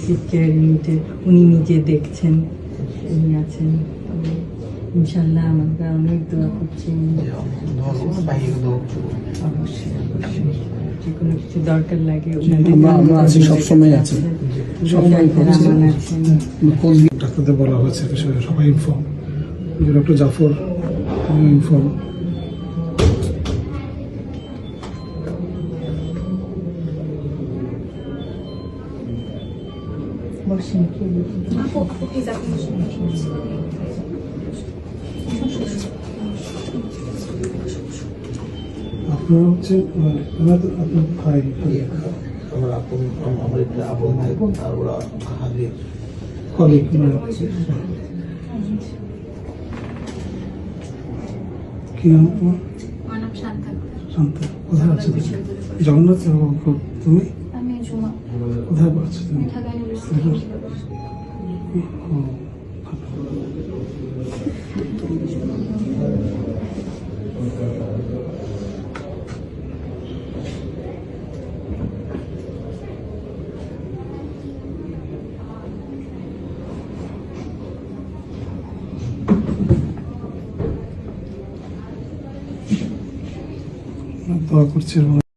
Intensive care ইউনিটে উনি নিজে দেখছেন, উনি আছেন। ইনশাল্লাহ আমাকে অনেক দোয়া করছি। অবশ্যই অবশ্যই যে কোনো কিছু দরকার লাগে আমরা আছি, সবসময় আছি, সবাই আছেন। ডাক্তারদের বলা হয়েছে বিষয়ে সবাই ইনফর্ম। Doctor Zafar inform. বসেন কি আপনারা হচ্ছে আপনার ভাই, আমার আপন, আমার একটা আপন ভাই বোন, আর ওরা হাজির কলিগ। কি নাম তোমার? শান্তা। কোথায় আছো তুমি? জগন্নাথ। তুমি কোথায় পড়ছো তুমি? ও, দোয়া করছি।